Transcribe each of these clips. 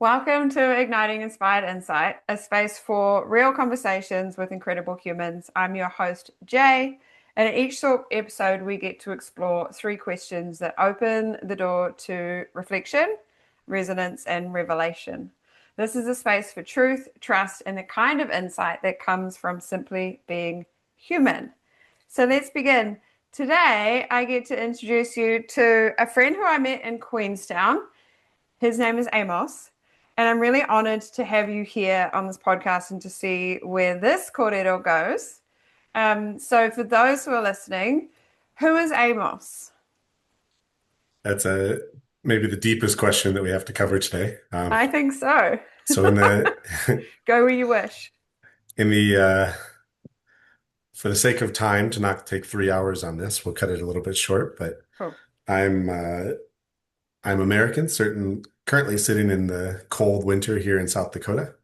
Welcome to Igniting Inspired Insight, a space for real conversations with incredible humans. I'm your host, Jae, and in each episode, we get to explore three questions that open the door to reflection, resonance, and revelation. This is a space for truth, trust, and the kind of insight that comes from simply being human. So let's begin. Today, I get to introduce you to a friend who I met in Queenstown. His name is Amos. And I'm really honored to have you here on this podcast and to see where this corridor goes. So for those who are listening, who is Amos? That's maybe the deepest question that we have to cover today. I think so. So in the Go where you wish. in the for the sake of time, to not take 3 hours on this, we'll cut it a little bit short. But Cool. I'm uh, I'm American, currently sitting in the cold winter here in South Dakota.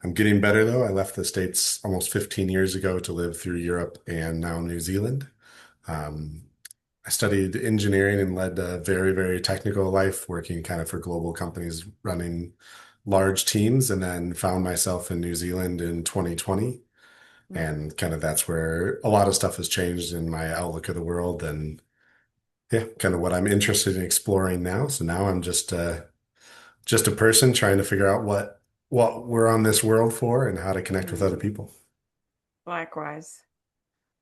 I'm getting better though. I left the States almost 15 years ago to live through Europe and now New Zealand. Um, I studied engineering and led a very, very technical life, working kind of for global companies, running large teams, and then found myself in New Zealand in 2020. And kind of that's where a lot of stuff has changed in my outlook of the world and yeah, kind of what I'm interested in exploring now. So now I'm just a person trying to figure out what we're on this world for and how to connect with other Mm. people. Likewise.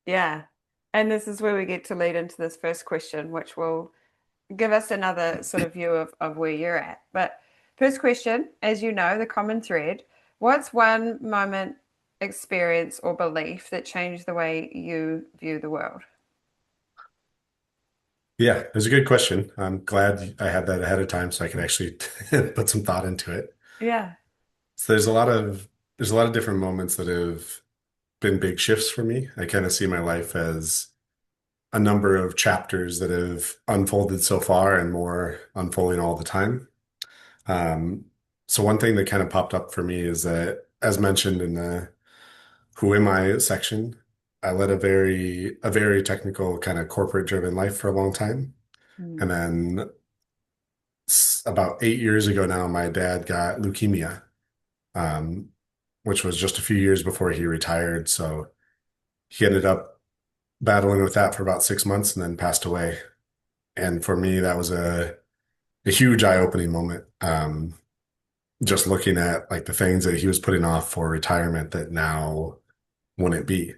Yeah. And this is where we get to lead into this first question, which will give us another sort of view of where you're at. But first question, as you know, the common thread, what's one moment, experience, or belief that changed the way you view the world? Yeah, it was a good question. I'm glad I had that ahead of time so I can actually put some thought into it. Yeah. So there's a lot of different moments that have been big shifts for me. I kind of see my life as a number of chapters that have unfolded so far and more unfolding all the time. Um, so one thing that kind of popped up for me is that, as mentioned in the Who Am I section, I led a very technical kind of corporate driven life for a long time. And Mm. then about 8 years ago now, my dad got leukemia, um, which was just a few years before he retired. So he ended up battling with that for about 6 months and then passed away. And for me, that was a huge eye-opening moment. Just looking at like the things that he was putting off for retirement that now wouldn't be,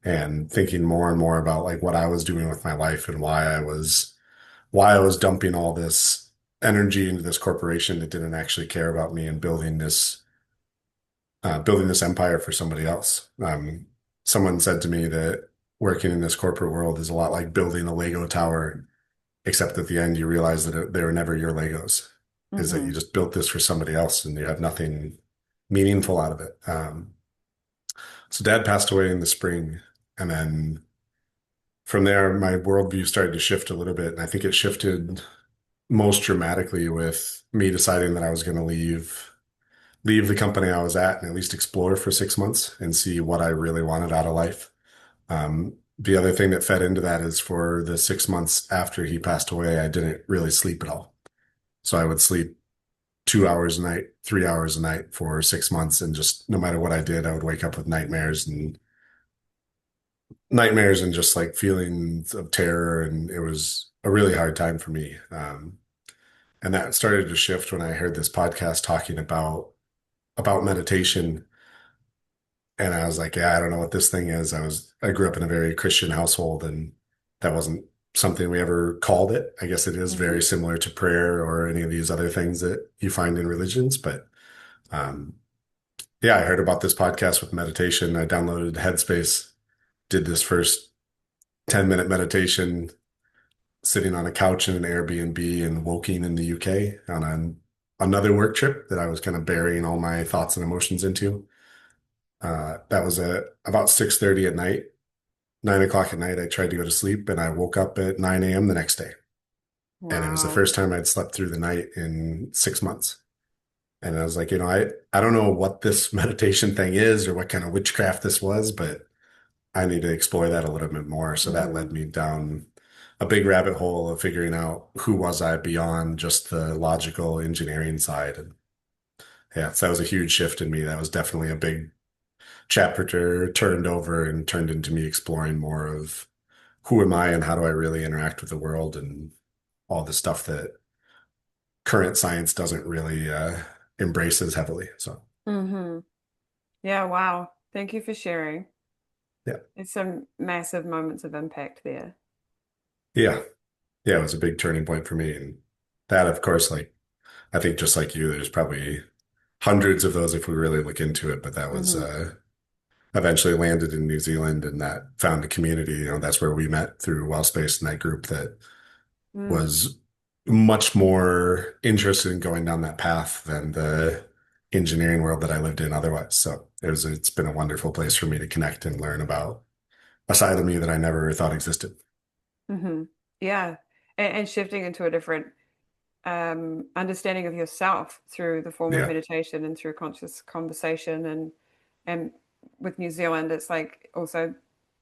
and thinking more and more about like what I was doing with my life and why I was dumping all this energy into this corporation that didn't actually care about me and building this empire for somebody else. Someone said to me that working in this corporate world is a lot like building a Lego tower, except at the end you realize that they were never your Legos, is that you Hmm. just built this for somebody else and you have nothing meaningful out of it. So dad passed away in the spring, and then from there my worldview started to shift a little bit, and I think it shifted most dramatically with me deciding that I was going to leave the company I was at and at least explore for 6 months and see what I really wanted out of life. The other thing that fed into that is for the 6 months after he passed away, I didn't really sleep at all. So I would sleep 2 hours a night, 3 hours a night for 6 months, and just no matter what I did, I would wake up with nightmares and just like feelings of terror, and it was a really hard time for me. And that started to shift when I heard this podcast talking about meditation. And I was like, yeah, I don't know what this thing is. I grew up in a very Christian household, and that wasn't something we ever called it. I guess it is very Hmm. similar to prayer or any of these other things that you find in religions. But um, yeah, I heard about this podcast with meditation. I downloaded Headspace, did this first 10-minute meditation sitting on a couch in an Airbnb in Woking in the UK on another work trip that I was kind of burying all my thoughts and emotions into. That was about 6:30 at night, 9 o'clock at night. I tried to go to sleep and I woke up at 9 a.m. the next day. And it was the Wow. first time I'd slept through the night in 6 months. And I was like, I don't know what this meditation thing is or what kind of witchcraft this was, but I need to explore that a little bit more. So that led Mm. me down a big rabbit hole of figuring out who was I beyond just the logical engineering side. Yeah, so that was a huge shift in me. That was definitely a big chapter turned over and turned into me exploring more of who am I and how do I really interact with the world and all the stuff that current science doesn't really embrace as heavily. So, Mm-hmm. Yeah, wow. Thank you for sharing. yeah. It's some massive moments of impact there. Yeah. Yeah, it was a big turning point for me. And that, of course, like, I think just like you, there's probably hundreds of those if we really look into it. But that was Mm-hmm. eventually landed in New Zealand and that found a community. That's where we met through Wellspace and that group that Mm. was much more interested in going down that path than the engineering world that I lived in otherwise. So it's been a wonderful place for me to connect and learn about a side of me that I never thought existed. Mm-hmm. Yeah. And shifting into a different understanding of yourself through the form of Yeah. meditation and through conscious conversation and with New Zealand, it's like also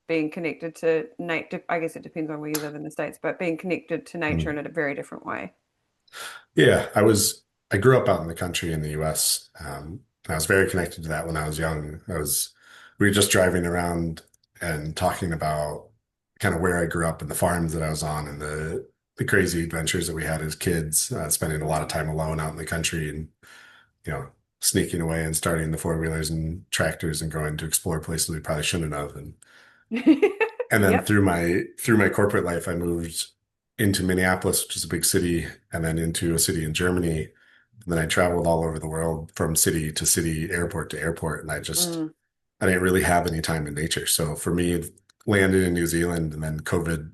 being connected to nature. I guess it depends on where you live in the States, but being connected to nature in Mm. a very different way. Yeah, I grew up out in the country in the US. And I was very connected to that when I was young. We were just driving around and talking about kind of where I grew up and the farms that I was on and the crazy adventures that we had as kids, spending a lot of time alone out in the country and, you know, sneaking away and starting the four-wheelers and tractors and going to explore places we probably shouldn't have. And then Yep. through my corporate life, I moved into Minneapolis, which is a big city, and then into a city in Germany. And then I traveled all over the world from city to city, airport to airport, and Mm. I didn't really have any time in nature. So for me, landed in New Zealand and then COVID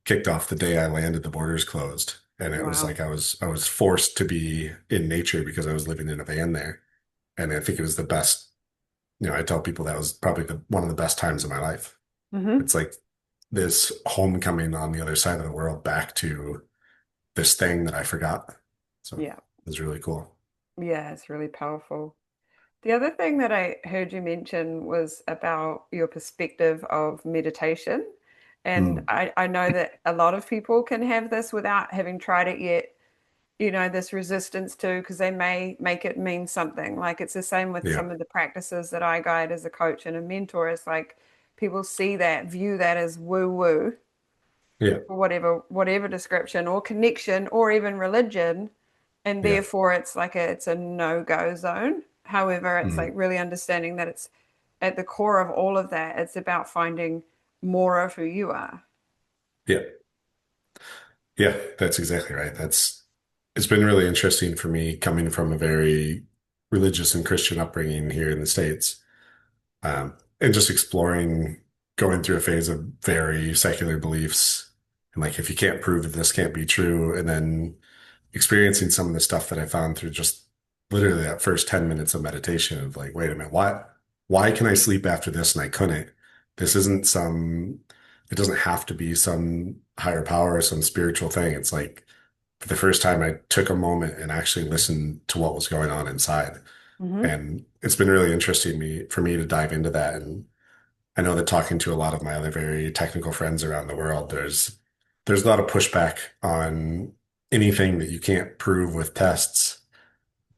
kicked off the day I landed, the borders closed. And it was Wow. like I was forced to be in nature because I was living in a van there. And I think it was the best, I tell people that was probably one of the best times of my life. Hmm. It's like this homecoming on the other side of the world back to this thing that I forgot. So it Yeah. was really cool. Yeah, it's really powerful. The other thing that I heard you mention was about your perspective of meditation. And Mm, I know that a lot of people can have this without having tried it yet, this resistance to, because they may make it mean something. Like it's the same with yeah, some of the practices that I guide as a coach and a mentor. It's like people see that, view that as woo woo, yeah, for whatever description or connection or even religion, and yeah, therefore it's a no-go zone. However, it's like mm, really understanding that it's at the core of all of that, it's about finding more of who you are. yeah, yeah. That's exactly right. It's been really interesting for me coming from a very religious and Christian upbringing here in the States, and just exploring, going through a phase of very secular beliefs. And like, if you can't prove that this can't be true, and then experiencing some of the stuff that I found through just literally that first 10 minutes of meditation of like, wait a minute, why can I sleep after this and I couldn't? This isn't it doesn't have to be some higher power or some spiritual thing. It's like for the first time I took a moment and actually listened to what was going on inside. Hmm. And it's been really interesting for me to dive into that. And I know that talking to a lot of my other very technical friends around the world, there's a lot of pushback on anything that you can't prove with tests.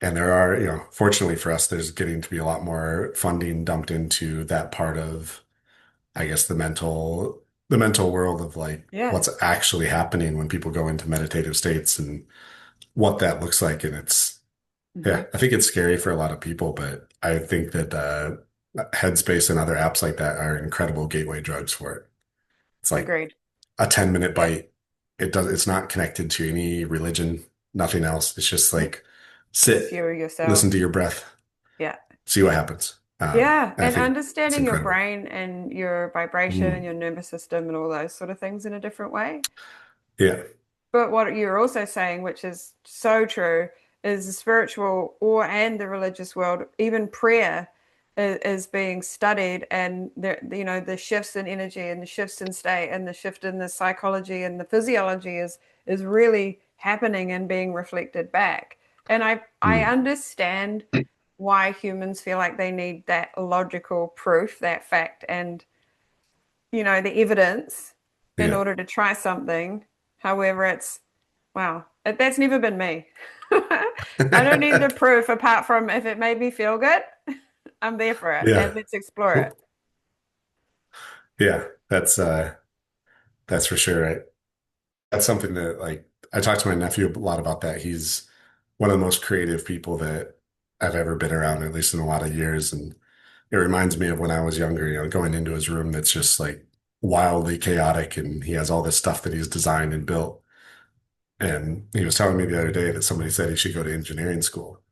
And there are, fortunately for us, there's getting to be a lot more funding dumped into that part of, I guess, the mental world of like Yeah. what's actually happening when people go into meditative states and what that looks like. And Hmm. yeah, I think it's scary for a lot of people, but I think that Headspace and other apps like that are incredible gateway drugs for it. It's like Agreed. a 10-minute bite. It's not connected to any religion, nothing else. It's just like Just sit, you listen to yourself. your breath, Yeah. see what happens. Yeah, And I and think it's understanding your incredible. brain and your vibration and Mm, your nervous system and all those sort of things in a different way. yeah, But what you're also saying, which is so true, is the spiritual or and the religious world, even prayer is being studied, and the shifts in energy and the shifts in state and the shift in the psychology and the physiology is really happening and being reflected back. And I mm, understand why humans feel like they need that logical proof, that fact, and the evidence in yeah, order to try something. However, it's wow. That's never been me. I don't need the proof apart from if it made me feel good, I'm there for it and Yeah. let's explore it. Yeah, that's for sure. That's something that like I talked to my nephew a lot about that. He's one of the most creative people that I've ever been around, at least in a lot of years. And it reminds me of when I was younger, going into his room that's just like wildly chaotic and he has all this stuff that he's designed and built. And he was telling me the other day that somebody said he should go to engineering school.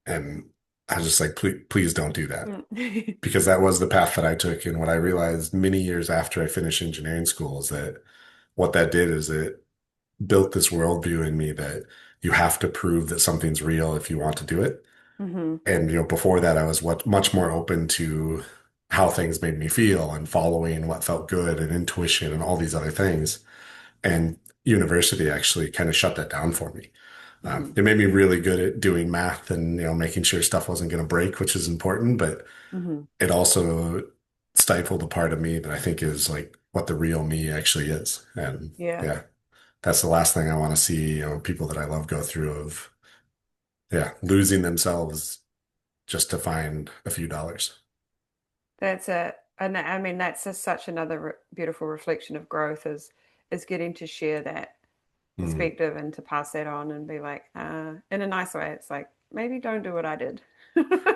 And I was just like, please don't do that. Mm. Because that was the path that I took. And what I realized many years after I finished engineering school is that what that did is it built this worldview in me that you have to prove that something's real if you want to do it. Hmm. And before that, I was much more open to how things made me feel and following what felt good and intuition and all these other things. And university actually kind of shut that down for me. Hmm. It made me really good at doing math and making sure stuff wasn't going to break, which is important. But Hmm. it also stifled a part of me that I think is like what the real me actually is. And Yeah, yeah, that's the last thing I want to see, people that I love go through of, yeah, losing themselves just to find a few dollars. that's it. And I mean, that's just such another beautiful reflection of growth is getting to share that Mm. perspective and to pass that on and be like, in a nice way, it's like, maybe don't do what I did.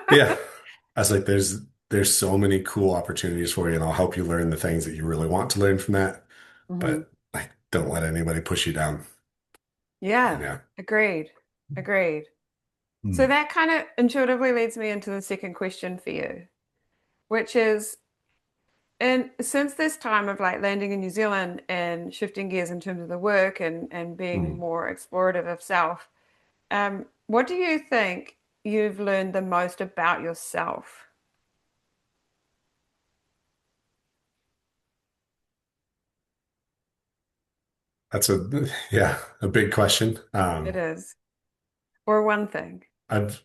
Yeah. I was like, there's so many cool opportunities for you, and I'll help you learn the things that you really want to learn from that. Hmm. But like, don't let anybody push you down. And Yeah, yeah. agreed. Agreed. So Mm. that kind of intuitively leads me into the second question for you, which is, and since this time of like landing in New Zealand and shifting gears in terms of the work and being Mm. more explorative of self, what do you think you've learned the most about yourself? That's yeah, a big question. It is, or one thing. I've,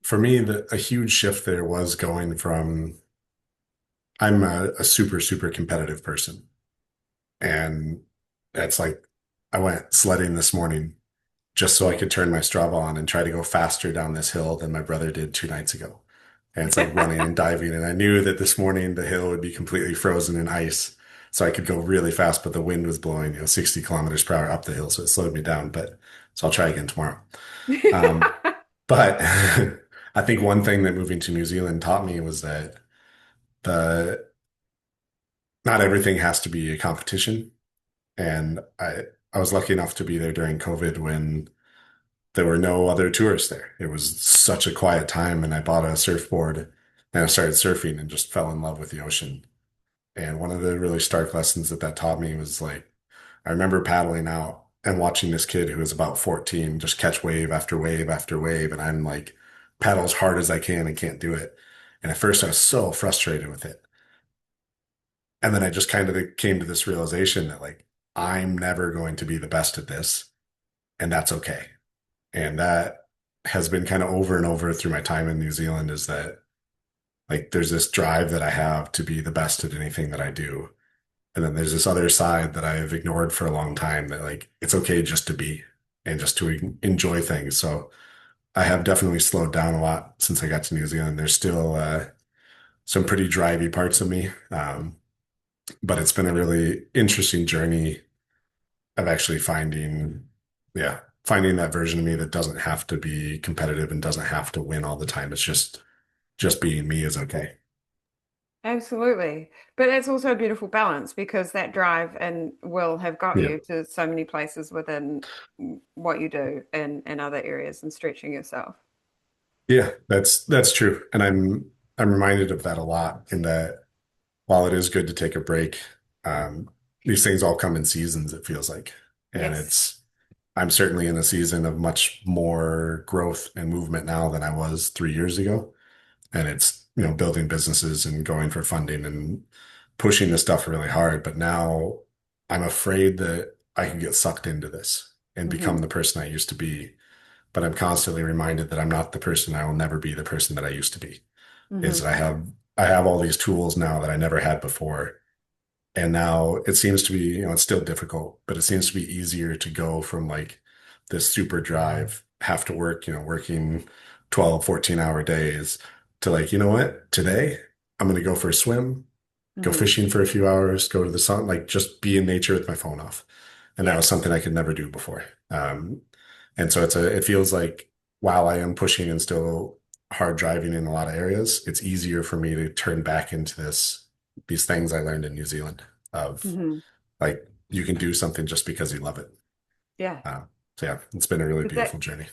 for me, a huge shift there was going from, I'm a super, super competitive person. And that's like, I went sledding this morning just so I could turn my Strava on and try to go faster down this hill than my brother did 2 nights ago. And it's like running and diving. And I knew that this morning the hill would be completely frozen in ice. So I could go really fast, but the wind was blowing, 60 kilometers per hour up the hill. So it slowed me down. But so I'll try again tomorrow. Um, but I think one thing that moving to New Zealand taught me was that the not everything has to be a competition. And I was lucky enough to be there during COVID when there were no other tourists there. It was such a quiet time, and I bought a surfboard and I started surfing and just fell in love with the ocean. And one of the really stark lessons that taught me was like, I remember paddling out and watching this kid who was about 14 just catch wave after wave after wave, and I'm like, paddle as hard as I can and can't do it. And at first, I was so frustrated with it. And then I just kind of came to this realization that like, I'm never going to be the best at this, and that's okay. And that has been kind of over and over through my time in New Zealand is that like there's this drive that I have to be the best at anything that I do. And then there's this other side that I've ignored for a long time that like it's okay just to be and just to enjoy things. So I have definitely slowed down a lot since I got to New Zealand. There's still some pretty drivey parts of me. But it's been a really interesting journey of actually yeah, finding that version of me that doesn't have to be competitive and doesn't have to win all the time. It's just being me is okay. Absolutely. But it's also a beautiful balance because that drive and will have got Yeah. you to so many places within what you do and other areas and stretching yourself. Yeah, that's true. And I'm reminded of that a lot in that while it is good to take a break, um, these things all come in seasons, it feels like. And Yes. I'm certainly in a season of much more growth and movement now than I was 3 years ago. And it's, building businesses and going for funding and pushing this stuff really hard. But now I'm afraid that I can get sucked into this and become Hmm. the person I used to be. But I'm constantly reminded that I'm not the person. I will never be the person that I used to be. Is Hmm. that I have all these tools now that I never had before. And now it seems to be, it's still difficult, but it seems to be easier to go from like this super drive, have to work, working 12, 14-hour days to like, you know what, today I'm going to go for a swim, go Hmm. fishing for a few hours, go to the sun, like just be in nature with my phone off. And that Yeah. was something I could never do before. And so it feels like while I am pushing and still hard driving in a lot of areas, it's easier for me to turn back into these things I learned in New Zealand of Hmm. like you can do something just because you love it. Yeah. Uh, so yeah, it's been a really 'Cause beautiful journey.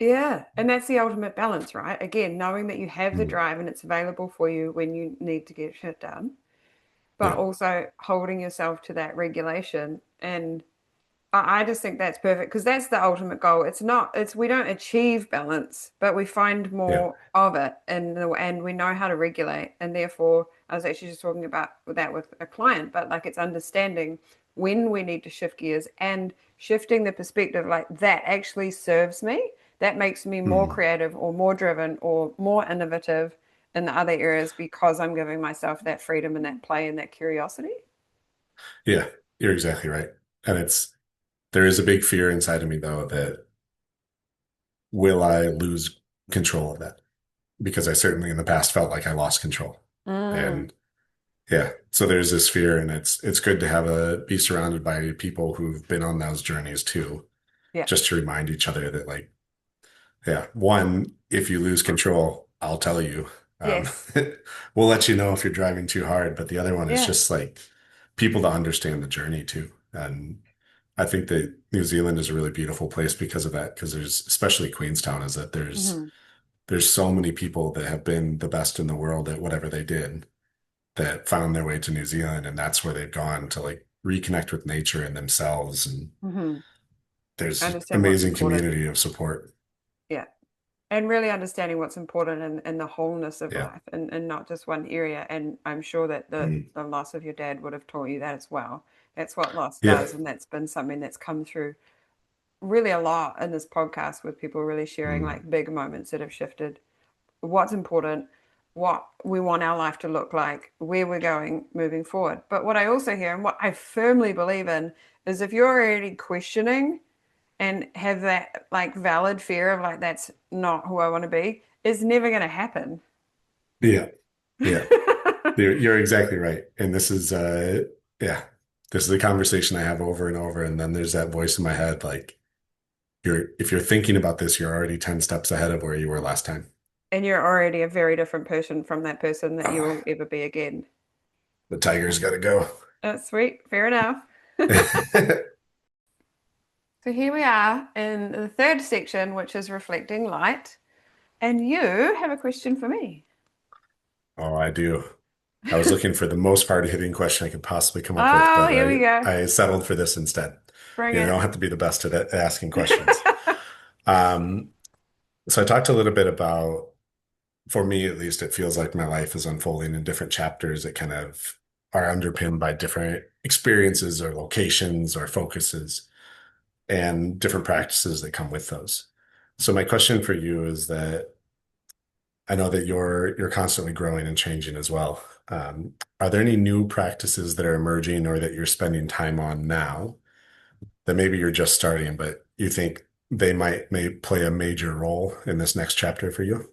yeah. And that's the ultimate balance, right? Again, knowing that you have the Mm, drive and it's available for you when you need to get shit done, but yeah, also holding yourself to that regulation. And I just think that's perfect because that's the ultimate goal. It's not, it's, we don't achieve balance, but we find yeah, more of it and we know how to regulate. And therefore, I was actually just talking about that with a client, but like it's understanding when we need to shift gears and shifting the perspective like that actually serves me. That makes me more mm, creative or more driven or more innovative in the other areas because I'm giving myself that freedom and that play and that curiosity. yeah. You're exactly right. And there is a big fear inside of me though that will I lose control of that? Because I certainly in the past felt like I lost control. Mm, And yeah, so there's this fear, and it's good to have be surrounded by people who've been on those journeys too, yeah. just to remind each other that like, yeah, one, if you lose control, I'll tell you. Um, Yes. we'll let you know if you're driving too hard, but the other one is Yeah. just like people to understand the journey too. And I think that New Zealand is a really beautiful place because of that, because there's especially Queenstown is that Hmm. there's so many people that have been the best in the world at whatever they did that found their way to New Zealand, and that's where they've gone to like reconnect with nature and themselves. And Hmm. there's Understand what's amazing important. community of support. Yeah. And really understanding what's important in the wholeness of Yeah. life and not just one area. And I'm sure that Mm. the loss of your dad would have taught you that as well. That's what loss Yeah. does. And that's been something that's come through really a lot in this podcast with people really sharing Mm. like big moments that have shifted what's important, what we want our life to look like, where we're going moving forward. But what I also hear and what I firmly believe in is if you're already questioning and have that like valid fear of like that's not who I want to be, it's never going to happen. Yeah. Yeah. You're exactly right. And yeah, this is a conversation I have over and over. And then there's that voice in my head, like if you're thinking about this, you're already 10 steps ahead of where you were last time. And you're already a very different person from that person that you Ah, will ever be again. the tiger's got to go. That's sweet. Fair enough. So here we are in the third section, which is reflecting light. And you have a question for me. Oh, I do. I was looking for the most hard-hitting question I could possibly come up with, Oh, but here we go. I settled for this instead. Bring You it. don't have to be the best at asking questions. Um, so I talked a little bit about, for me at least, it feels like my life is unfolding in different chapters that kind of are underpinned by different experiences or locations or focuses and different practices that come with those. So my question for you is that I know that you're constantly growing and changing as well. Are there any new practices that are emerging or that you're spending time on now that maybe you're just starting, but you think they may play a major role in this next chapter for you?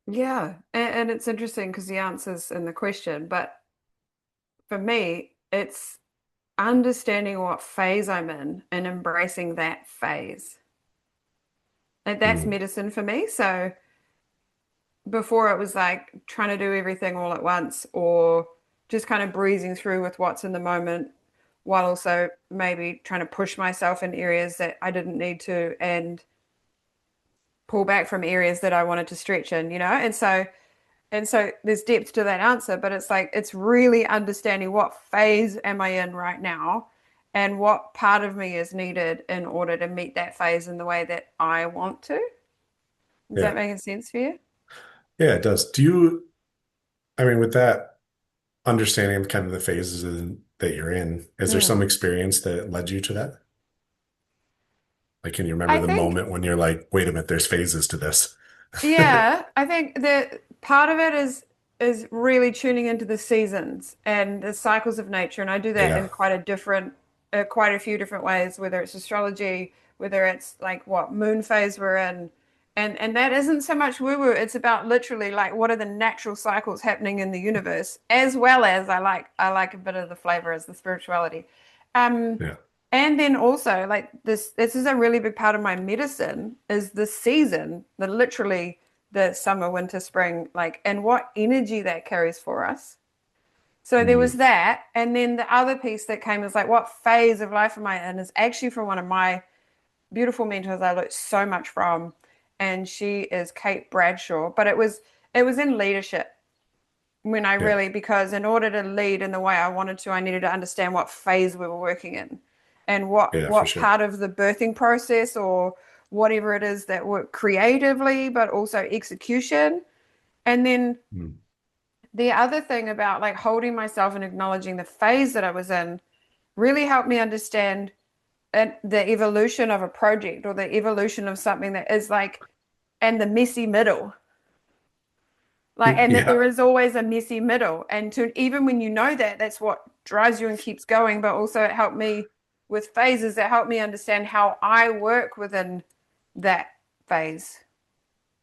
Yeah. And it's interesting because the answer's in the question. But for me, it's understanding what phase I'm in and embracing that phase. And that's Mm, medicine for me. So before it was like trying to do everything all at once or just kind of breezing through with what's in the moment while also maybe trying to push myself in areas that I didn't need to and pull back from areas that I wanted to stretch in, and so there's depth to that answer, but it's like it's really understanding what phase am I in right now and what part of me is needed in order to meet that phase in the way that I want to. Is that yeah. making sense for you? Yeah, it does. I mean, with that understanding of kind of the phases that you're in, is there some Mm. experience that led you to that? Like, can you remember I the think, moment when you're like, wait a minute, there's phases to this? yeah, I think that part of it is is really tuning into the seasons and the cycles of nature, and I do that Yeah. in quite a few different ways, whether it's astrology, whether it's like what moon phase we're in, and that isn't so much woo-woo. It's about literally like what are the natural cycles happening in the universe, as well as I like a bit of the flavor as the spirituality. Um, Yeah. and then also like this is a really big part of my medicine is the season, the literally the summer, winter, spring, like, and what energy that carries for us. So there was Mm. that. And then the other piece that came is like, what phase of life am I in? Is actually from one of my beautiful mentors I learned so much from. And she is Kate Bradshaw. But it was in leadership when I Yeah. really, because in order to lead in the way I wanted to, I needed to understand what phase we were working in and what Yeah, for what sure. part of the birthing process or whatever it is that work creatively, but also execution. And then Mm. the other thing about like holding myself and acknowledging the phase that I was in really helped me understand the evolution of a project or the evolution of something that is like, and the messy middle. Like, and that Yeah. there is always a messy middle. And to even when you know that, that's what drives you and keeps going. But also, it helped me with phases that helped me understand how I work within that phase.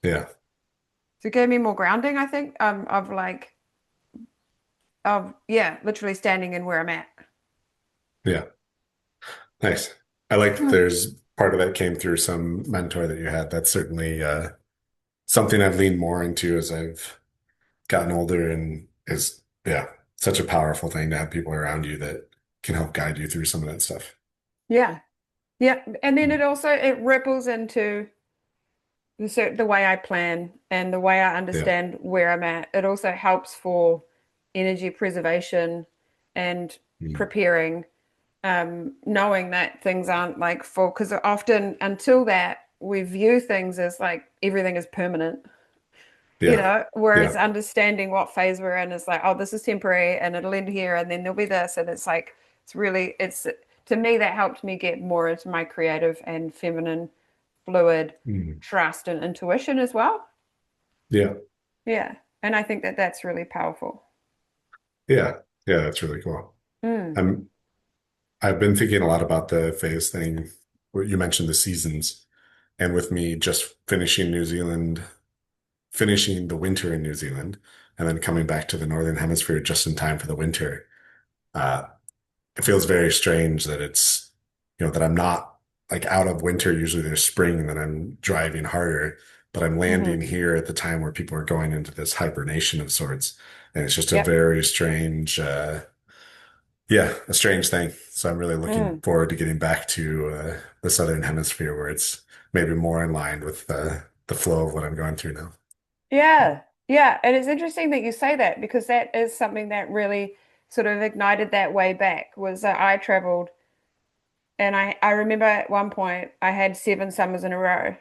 Yeah. So it gave me more grounding, I think, of like, of, yeah, literally standing in where I'm at. Yeah. Nice. I like that Mm. there's part of that came through some mentor that you had. That's certainly something I've leaned more into as I've gotten older and is, yeah, such a powerful thing to have people around you that can help guide you through some of that stuff. Yeah. Yeah. And then Mm. it also, it ripples into the way I plan and the way I Yeah. understand where I'm at. It also helps for energy preservation and Mm. preparing, knowing that things aren't like full, because often until that, we view things as like everything is permanent, Yeah. whereas Yeah. understanding what phase we're in is like, oh, this is temporary and it'll end here and then there'll be this. And it's like, it's to me, that helped me get more into my creative and feminine fluid Mm. trust and intuition as well. Yeah. Yeah. And I think that that's really powerful. Yeah. Yeah. That's really cool. Mm. I'm, I've been thinking a lot about the phase thing where you mentioned the seasons. And with me just finishing New Zealand, finishing the winter in New Zealand, and then coming back to the Northern Hemisphere just in time for the winter, uh, it feels very strange that that I'm not like out of winter. Usually there's spring and then I'm driving harder, but I'm landing Hmm. here at the time where people are going into this hibernation of sorts. And it's just a Yep. very strange, yeah, a strange thing. So I'm really looking Mm. forward to getting back to the Southern Hemisphere where it's maybe more in line with the flow of what I'm going through now. Yeah. Yeah. And it's interesting that you say that because that is something that really sort of ignited that way back was that I traveled and I remember at one point I had 7 summers in a row.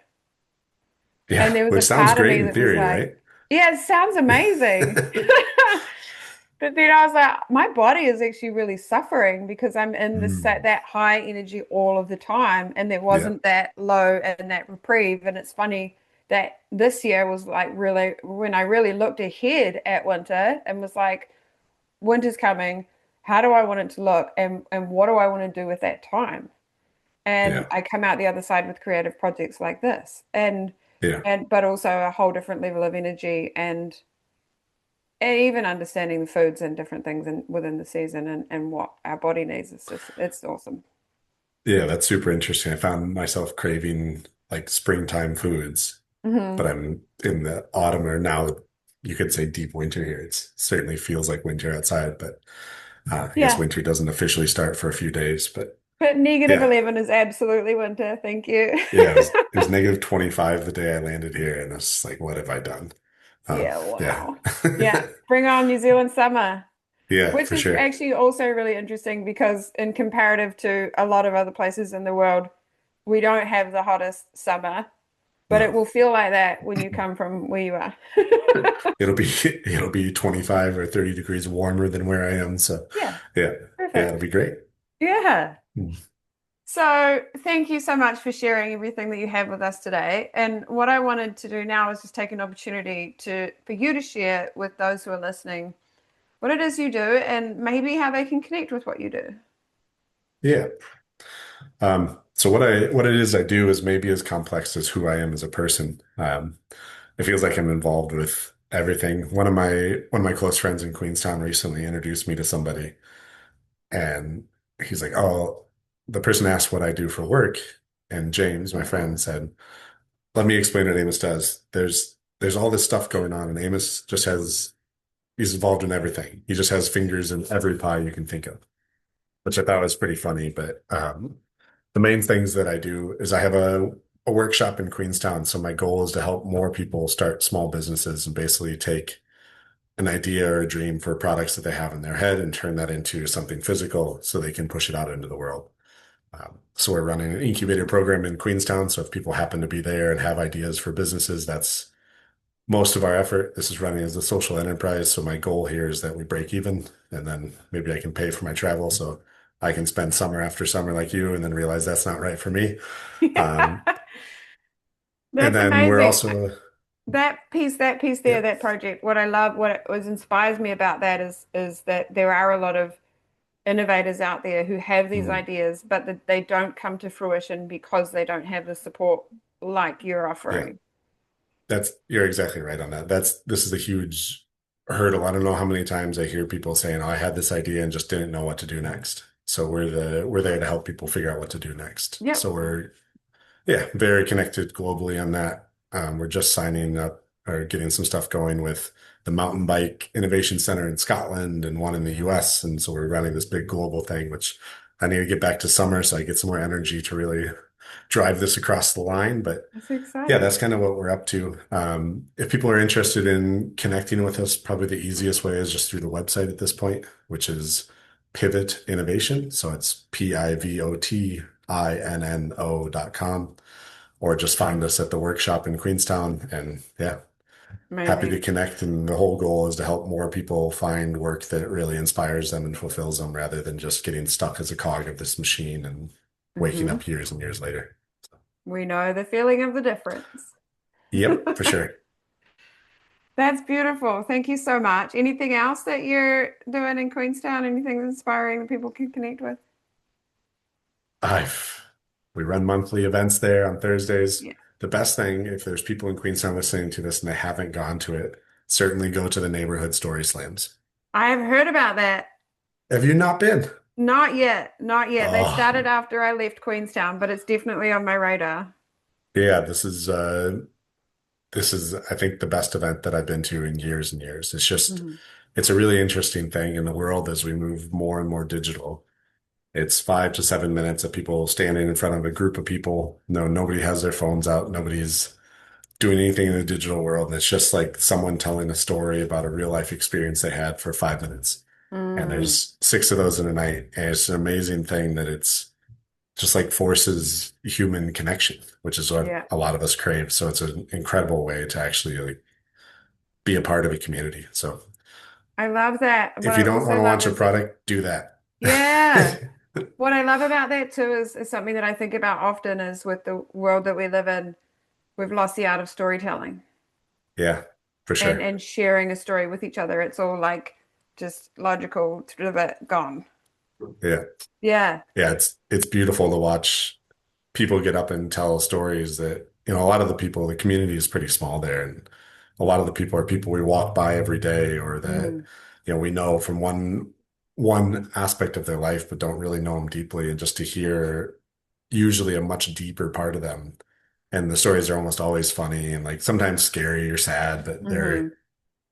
Yeah, And there was a which sounds part of great me in that was theory, like, right? yeah, it sounds amazing. But then I was like, my body is actually really suffering because I'm in this Mm. that high energy all of the time, and there Yeah, wasn't that low and that reprieve. And it's funny that this year was like really when I really looked ahead at winter and was like, winter's coming. How do I want it to look, and what do I want to do with that time? And yeah, I come out the other side with creative projects like this, yeah, and but also a whole different level of energy and even understanding the foods and different things within the season and what our body needs. It's awesome. yeah. That's super interesting. I found myself craving like springtime foods, but Hmm. I'm in the autumn or now you could say deep winter here. It certainly feels like winter outside, but I guess Yeah. winter doesn't officially start for a few days. But But negative yeah, 11 is absolutely winter. Thank you. yeah, it was negative 25 the day I landed here, and I was like, what have I done? Yeah, Yeah. wow. Yeah, bring on New Zealand summer, Yeah, which for is sure. actually also really interesting because in comparative to a lot of other places in the world, we don't have the hottest summer, but it No. will feel like that when you come from where you are. It'll be it'll be 25 or 30 degrees warmer than where I am. So Yeah, yeah. Yeah, it'll perfect. be great. Yeah. Mm. So, thank you so much for sharing everything that you have with us today. And what I wanted to do now is just take an opportunity to for you to share with those who are listening what it is you do and maybe how they can connect with what you do. Yeah. So what it is I do is maybe as complex as who I am as a person. It feels like I'm involved with everything. One of my close friends in Queenstown recently introduced me to somebody, and he's like, "Oh, the person asked what I do for work," and James, my friend, said, "Let me explain what Amos does. There's all this stuff going on, and Amos just has he's involved in everything. He just has fingers in every pie you can think of," which I thought was pretty funny. But the main things that I do is I have a workshop in Queenstown. So my goal is to help more people start small businesses and basically take an idea or a dream for products that they have in their head and turn that into something physical so they can push it out into the world. So we're running an incubator program in Queenstown. So if people happen to be there and have ideas for businesses, that's most of our effort. This is running as a social enterprise. So my goal here is that we break even and then maybe I can pay for my travel so I can spend summer after summer like you and then realize that's not right for me. Um, and That's then we're amazing. also, That piece yeah, there, that project, what I love, what it was inspires me about that is that there are a lot of innovators out there who have these mm, ideas, but that they don't come to fruition because they don't have the support like you're yeah, offering. you're exactly right on that. This is a huge hurdle. I don't know how many times I hear people saying, "Oh, I had this idea and just didn't know what to do next." So we're there to help people figure out what to do next. Yep. So yeah, very connected globally on that. We're just signing up or getting some stuff going with the Mountain Bike Innovation Center in Scotland and one in the US. And so we're running this big global thing, which I need to get back to summer so I get some more energy to really drive this across the line. But That's yeah, exciting. that's kind of what we're up to. If people are interested in connecting with us, probably the easiest way is just through the website at this point, which is Pivot Innovation. So it's PIVOTINNO.com, or just find us at the workshop in Queenstown. And yeah, happy to Amazing. connect. And the whole goal is to help more people find work that really inspires them and fulfills them rather than just getting stuck as a cog of this machine and waking Hmm. up years and years later. We know the feeling of the difference. Yep, for sure. That's beautiful. Thank you so much. Anything else that you're doing in Queenstown? Anything inspiring that people can connect with? I've we run monthly events there on Thursdays. Yeah. The best thing, if there's people in Queenstown listening to this and they haven't gone to it, certainly go to the neighborhood story slams. I have heard about that. Have you not been? Not yet. Not yet. They started Oh, after I left Queenstown, but it's definitely on my radar. yeah, this is I think the best event that I've been to in years and years. Hmm. It's a really interesting thing in the world as we move more and more digital. It's 5 to 7 minutes of people standing in front of a group of people. No, nobody has their phones out. Nobody's doing anything in the digital world. And it's just like someone telling a story about a real life experience they had for 5 minutes. And Mm, there's six of those in a night. And it's an amazing thing that it's just like forces human connection, which is what yeah. a lot of us crave. So it's an incredible way to actually like be a part of a community. So I love that. What if you I don't want also to love launch a is that, product, do that. yeah. What I love about that too is something that I think about often is with the world that we live in, we've lost the art of storytelling Yeah, for sure. and sharing a story with each other. It's all like just logical, sort of gone. Yeah. Yeah. Yeah, it's beautiful to watch people get up and tell stories that, a lot of the people, the community is pretty small there. And a lot of the people are people we walk by every day or that, Mm, we know from one aspect of their life, but don't really know them deeply. And just to hear usually a much deeper part of them. And the stories are almost always funny and like sometimes scary or sad, but hmm.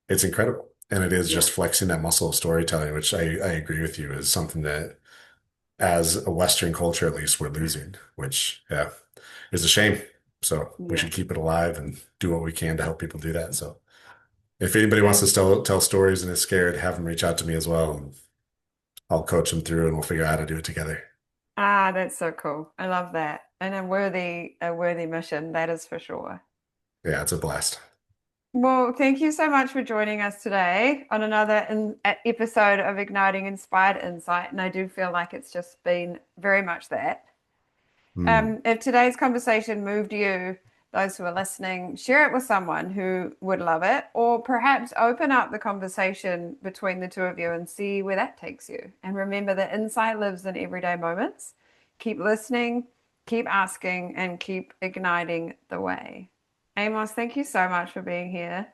it's incredible. And it is Yeah. just flexing that muscle of storytelling, which I agree with you is something that as a Western culture, at least we're losing, which yeah, is a shame. So we Yeah. should keep it alive and do what we can to help people do that. So if anybody wants to That's tell stories and is scared, have them reach out to me as well, and I'll coach them through and we'll figure out how to do it together. that's so cool. I love that. And a worthy mission, that is for sure. Yeah, it's a blast. Well, thank you so much for joining us today on another episode of Igniting Inspired Insight. And I do feel like it's just been very much that. Mm. If today's conversation moved you, those who are listening, share it with someone who would love it, or perhaps open up the conversation between the two of you and see where that takes you. And remember that insight lives in everyday moments. Keep listening, keep asking, and keep igniting the way. Amos, thank you so much for being here.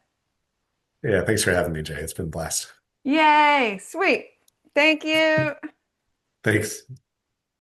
Yeah, thanks for having me, Jay. It's been a blast. Yay, sweet. Thank you. Thanks.